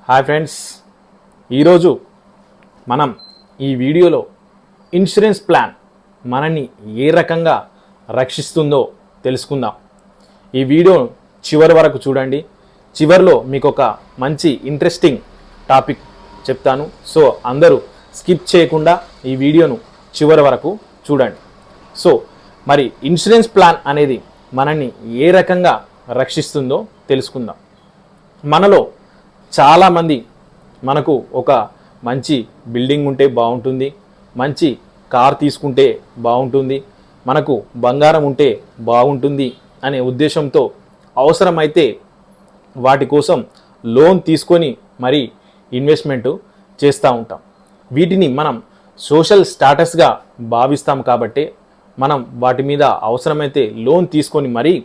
Hi friends, ఈరోజు మనం ఈ వీడియోలో ఇన్సూరెన్స్ ప్లాన్ మనల్ని ఏ రకంగా రక్షిస్తుందో తెలుసుకుందాం. ఈ వీడియో చివరి వరకు చూడండి. చివరిలో మీకు ఒక మంచి ఇంట్రెస్టింగ్ టాపిక్ చెప్తాను. సో అందరూ స్కిప్ చేయకుండా ఈ వీడియోను చివరి వరకు చూడండి. సో మరి ఇన్సూరెన్స్ ప్లాన్ అనేది మనల్ని ఏ రకంగా రక్షిస్తుందో తెలుసుకుందాం. మనలో చాలామంది మనకు ఒక మంచి బిల్డింగ్ ఉంటే బాగుంటుంది, మంచి కార్ తీసుకుంటే బాగుంటుంది, మనకు బంగారం ఉంటే బాగుంటుంది అనే ఉద్దేశంతో అవసరమైతే వాటి కోసం లోన్ తీసుకొని మరీ ఇన్వెస్ట్మెంట్ చేస్తూ ఉంటాం. వీటిని మనం సోషల్ స్టాటస్గా భావిస్తాం కాబట్టి మనం వాటి మీద అవసరమైతే లోన్ తీసుకొని మరీ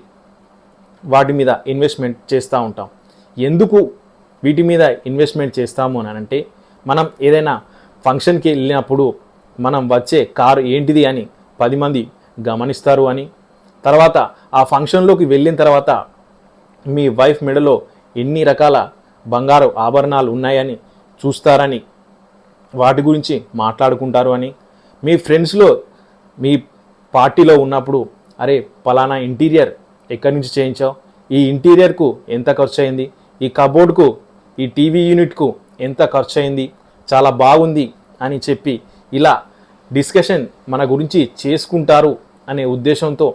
వాటి మీద ఇన్వెస్ట్మెంట్ చేస్తూ ఉంటాం. ఎందుకు వీటి మీద ఇన్వెస్ట్మెంట్ చేస్తాము అని అంటే, మనం ఏదైనా ఫంక్షన్కి వెళ్ళినప్పుడు మనం వచ్చే కారు ఏంటిది అని 10 మంది గమనిస్తారు అని, తర్వాత ఆ ఫంక్షన్లోకి వెళ్ళిన తర్వాత మీ వైఫ్ మెడలో ఎన్ని రకాల బంగారు ఆభరణాలు ఉన్నాయని చూస్తారని, వాటి గురించి మాట్లాడుకుంటారు అని, మీ ఫ్రెండ్స్లో మీ పార్టీలో ఉన్నప్పుడు అరే పలానా ఇంటీరియర్ ఎక్కడి నుంచి చేయించావు, ఈ ఇంటీరియర్కు ఎంత ఖర్చు అయింది, ఈ కబోర్డ్కు ఈ టీవీ యూనిట్కు ఎంత ఖర్చు అయింది, చాలా బాగుంది అని చెప్పి ఇలా డిస్కషన్ మన గురించి చేసుకుంటారు అనే ఉద్దేశంతో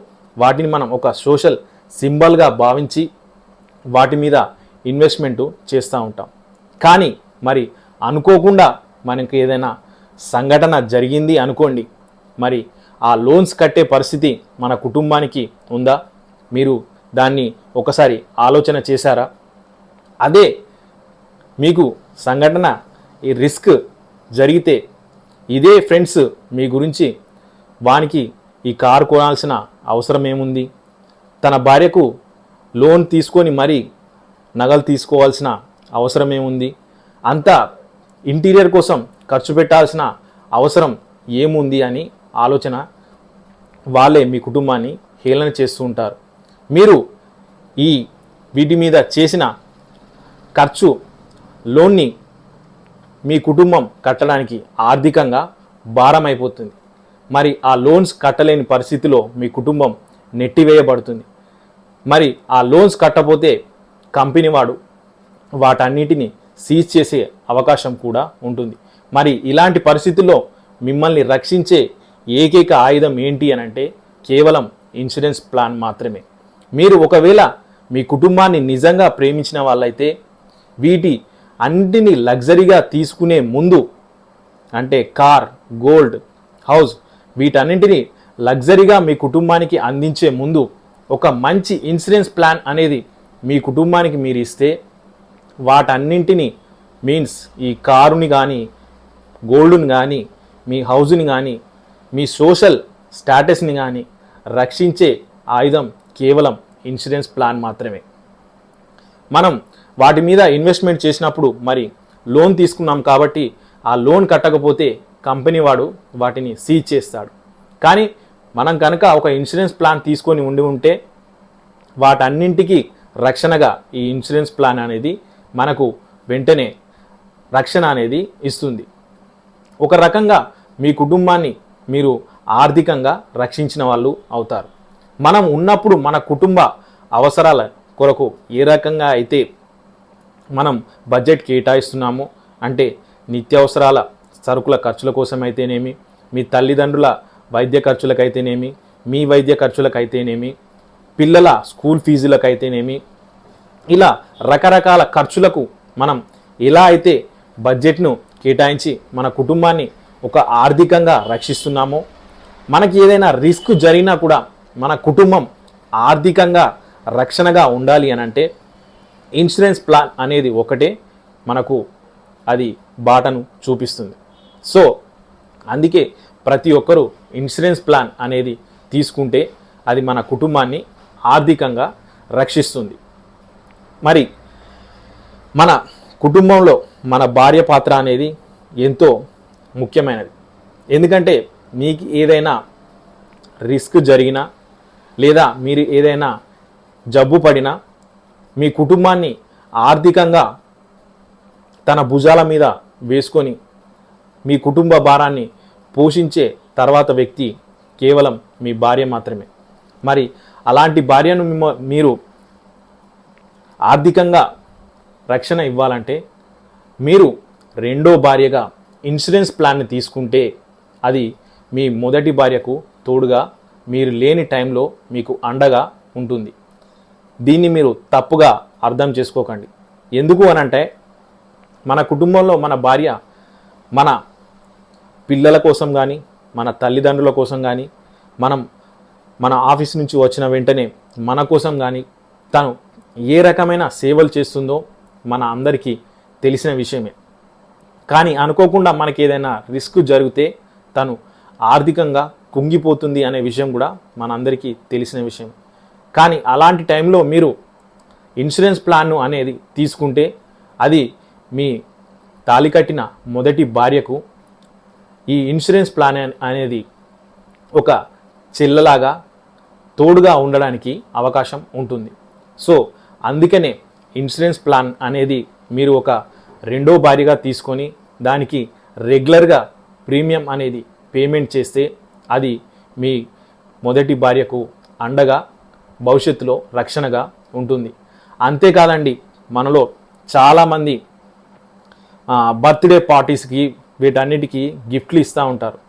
వాటిని మనం ఒక సోషల్ సింబల్గా భావించి వాటి మీద ఇన్వెస్ట్మెంట్ చేస్తూ ఉంటాం. కానీ మరి అనుకోకుండా మనకి ఏదైనా సంఘటన జరిగింది అనుకోండి, మరి ఆ లోన్స్ కట్టే పరిస్థితి మన కుటుంబానికి ఉందా? మీరు దాన్ని ఒకసారి ఆలోచన చేశారా? అదే మీకు సంఘటన ఈ రిస్క్ జరిగితే ఇదే ఫ్రెండ్స్ మీ గురించి వానికి ఈ కారు కొనాల్సిన అవసరం ఏముంది, తన భార్యకు లోన్ తీసుకొని మరీ నగలు తీసుకోవాల్సిన అవసరం ఏముంది, అంతా ఇంటీరియర్ కోసం ఖర్చు పెట్టాల్సిన అవసరం ఏముంది అని ఆలోచన వాళ్ళే మీ కుటుంబాన్ని హేళన చేస్తూ ఉంటారు. మీరు ఈ వీటి మీద చేసిన ఖర్చు లోన్ని మీ కుటుంబం కట్టడానికి ఆర్థికంగా భారం అయిపోతుంది. మరి ఆ లోన్స్ కట్టలేని పరిస్థితిలో మీ కుటుంబం నెట్టివేయబడుతుంది. మరి ఆ లోన్స్ కట్టపోతే కంపెనీ వాడు వాటన్నిటిని సీజ్ చేసే అవకాశం కూడా ఉంటుంది. మరి ఇలాంటి పరిస్థితుల్లో మిమ్మల్ని రక్షించే ఏకైక ఆయుధం ఏంటి అని అంటే కేవలం ఇన్సూరెన్స్ ప్లాన్ మాత్రమే. మీరు ఒకవేళ మీ కుటుంబాన్ని నిజంగా ప్రేమించిన వాళ్ళైతే వీటి అన్నిటినీ లగ్జరీగా తీసుకునే ముందు, అంటే కార్, గోల్డ్, హౌస్, వీటన్నింటినీ లగ్జరీగా మీ కుటుంబానికి అందించే ముందు ఒక మంచి ఇన్సూరెన్స్ ప్లాన్ అనేది మీ కుటుంబానికి మీరు ఇస్తే వాటన్నింటినీ మీన్స్ ఈ కారుని కానీ, గోల్డ్ని కానీ, మీ హౌస్ని కానీ, మీ సోషల్ స్టాటస్ని కానీ రక్షించే ఆయుధం కేవలం ఇన్సూరెన్స్ ప్లాన్ మాత్రమే. మనం వాటి మీద ఇన్వెస్ట్మెంట్ చేసినప్పుడు మరి లోన్ తీసుకున్నాం కాబట్టి ఆ లోన్ కట్టకపోతే కంపెనీ వాడు వాటిని సీజ్ చేస్తాడు. కానీ మనం కనుక ఒక ఇన్సూరెన్స్ ప్లాన్ తీసుకొని ఉంటే వాటన్నింటికి రక్షణగా ఈ ఇన్సూరెన్స్ ప్లాన్ అనేది మనకు వెంటనే రక్షణ అనేది ఇస్తుంది. ఒక రకంగా మీ కుటుంబాన్ని మీరు ఆర్థికంగా రక్షించిన వాళ్ళు అవుతారు. మనం ఉన్నప్పుడు మన కుటుంబ అవసరాల కొరకు ఏ రకంగా అయితే మనం బడ్జెట్ కేటాయిస్తున్నామో, అంటే నిత్యావసరాల సరుకుల ఖర్చుల కోసం అయితేనేమి, మీ తల్లిదండ్రుల వైద్య ఖర్చులకైతేనేమి, మీ వైద్య ఖర్చులకైతేనేమి, పిల్లల స్కూల్ ఫీజులకైతేనేమి, ఇలా రకరకాల ఖర్చులకు మనం ఎలా అయితే బడ్జెట్ను కేటాయించి మన కుటుంబాన్ని ఒక ఆర్థికంగా రక్షిస్తున్నామో, మనకి ఏదైనా రిస్క్ జరిగినా కూడా మన కుటుంబం ఆర్థికంగా రక్షణగా ఉండాలి అని అంటే ఇన్సూరెన్స్ ప్లాన్ అనేది ఒకటే మనకు అది బాటను చూపిస్తుంది. సో అందుకే ప్రతి ఒక్కరూ ఇన్సూరెన్స్ ప్లాన్ అనేది తీసుకుంటే అది మన కుటుంబాన్ని ఆర్థికంగా రక్షిస్తుంది. మరి మన కుటుంబంలో మన భార్య పాత్ర అనేది ఎంతో ముఖ్యమైనది. ఎందుకంటే మీకు ఏదైనా రిస్క్ జరిగినా లేదా మీరు ఏదైనా జబ్బు పడినా మీ కుటుంబాన్ని ఆర్థికంగా తన భుజాల మీద వేసుకొని మీ కుటుంబ భారాన్ని పోషించే తర్వాత వ్యక్తి కేవలం మీ భార్య మాత్రమే. మరి అలాంటి భార్యను మీరు ఆర్థికంగా రక్షణ ఇవ్వాలంటే మీరు రెండో భార్యగా ఇన్సూరెన్స్ ప్లాన్ని తీసుకుంటే అది మీ మొదటి భార్యకు తోడుగా మీరు లేని టైంలో మీకు అండగా ఉంటుంది. దీన్ని మీరు తప్పుగా అర్థం చేసుకోకండి. ఎందుకు అనంటే మన కుటుంబంలో మన భార్య మన పిల్లల కోసం కానీ మన తల్లిదండ్రుల కోసం కానీ మన ఆఫీస్ నుంచి వచ్చిన వెంటనే మన కోసం కానీ తను ఏ రకమైన సేవలు చేస్తుందో మన అందరికీ తెలిసిన విషయమే. కానీ అనుకోకుండా మనకి ఏదైనా రిస్క్ జరిగితే తను ఆర్థికంగా కుంగిపోతుంది అనే విషయం కూడా మనందరికీ తెలిసిన విషయం. కానీ అలాంటి టైంలో మీరు ఇన్సూరెన్స్ ప్లాన్ను అనేది తీసుకుంటే అది మీ తాళి కట్టిన మొదటి భార్యకు ఈ ఇన్సూరెన్స్ ప్లాన్ అనేది ఒక చెల్లలాగా తోడుగా ఉండడానికి అవకాశం ఉంటుంది. సో అందుకనే ఇన్సూరెన్స్ ప్లాన్ అనేది మీరు ఒక రెండో భార్యగా తీసుకొని దానికి రెగ్యులర్గా ప్రీమియం అనేది పేమెంట్ చేస్తే అది మీ మొదటి భార్యకు అండగా భవిష్యత్తులో రక్షణగా ఉంటుంది. అంతేకాదండి, మనలో చాలామంది బర్త్డే పార్టీస్కి వీటన్నిటికీ గిఫ్ట్లు ఇస్తూ ఉంటారు.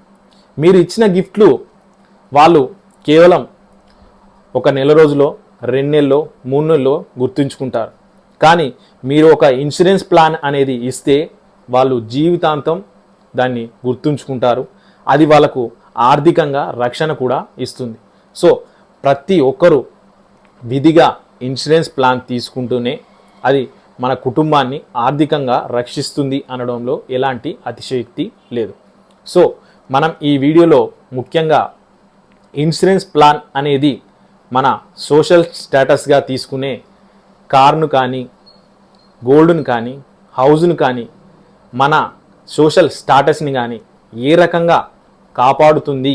మీరు ఇచ్చిన గిఫ్ట్లు వాళ్ళు కేవలం ఒక నెల రోజులో 2 నెలల్లో 3 నెలల్లో గుర్తుంచుకుంటారు. కానీ మీరు ఒక ఇన్సూరెన్స్ ప్లాన్ అనేది ఇస్తే వాళ్ళు జీవితాంతం దాన్ని గుర్తుంచుకుంటారు. అది వాళ్ళకు ఆర్థికంగా రక్షణ కూడా ఇస్తుంది. సో ప్రతి ఒక్కరూ విధిగా ఇన్సూరెన్స్ ప్లాన్ తీసుకుంటూనే అది మన కుటుంబాన్ని ఆర్థికంగా రక్షిస్తుంది అనడంలో ఎలాంటి అతిశయోక్తి లేదు. సో మనం ఈ వీడియోలో ముఖ్యంగా ఇన్సూరెన్స్ ప్లాన్ అనేది మన సోషల్ స్టేటస్గా తీసుకునే కార్ను కానీ గోల్డ్ను కానీ హౌస్ను కానీ మన సోషల్ స్టాటస్ని కానీ ఏ రకంగా కాపాడుతుంది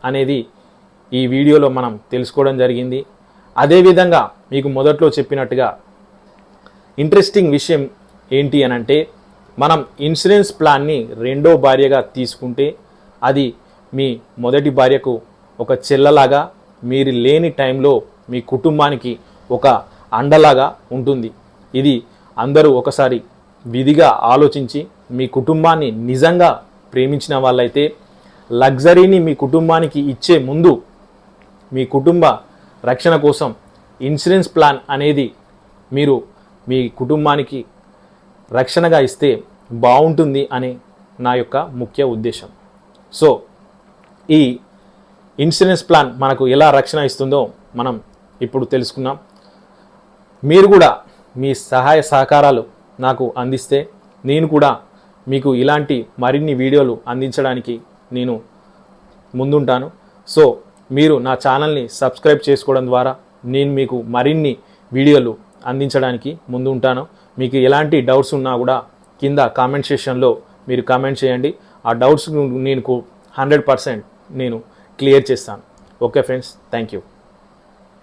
అనేది ఈ వీడియోలో మనం తెలుసుకోవడం జరిగింది. అదేవిధంగా మీకు మొదట్లో చెప్పినట్టుగా ఇంట్రెస్టింగ్ విషయం ఏంటి అనంటే మనం ఇన్సూరెన్స్ ప్లాన్ని రెండో భార్యగా తీసుకుంటే అది మీ మొదటి భార్యకు ఒక చెల్లలాగా మీరు లేని టైంలో మీ కుటుంబానికి ఒక అండలాగా ఉంటుంది. ఇది అందరూ ఒకసారి విధిగా ఆలోచించి మీ కుటుంబాన్ని నిజంగా ప్రేమించిన వాళ్ళైతే లగ్జరీని మీ కుటుంబానికి ఇచ్చే ముందు మీ కుటుంబ రక్షణ కోసం ఇన్సూరెన్స్ ప్లాన్ అనేది మీరు మీ కుటుంబానికి రక్షణగా ఇస్తే బాగుంటుంది అని నా యొక్క ముఖ్య ఉద్దేశం. సో ఈ ఇన్సూరెన్స్ ప్లాన్ మనకు ఎలా రక్షణ ఇస్తుందో మనం ఇప్పుడు తెలుసుకున్నాం. మీరు కూడా మీ సహాయ సహకారాలు నాకు అందిస్తే నేను కూడా మీకు ఇలాంటి మరిన్ని వీడియోలు అందించడానికి నేను ముందుంటాను. సో మీరు నా ఛానల్ని సబ్స్క్రైబ్ చేసుకోవడం ద్వారా నేను మీకు మరిన్ని వీడియోలు అందించడానికి ముందు ఉంటాను. మీకు ఎలాంటి డౌట్స్ ఉన్నా కూడా కింద కామెంట్ సెక్షన్లో మీరు కామెంట్ చేయండి. ఆ డౌట్స్ నేను 100% నేను క్లియర్ చేస్తాను. Okay friends, thank you.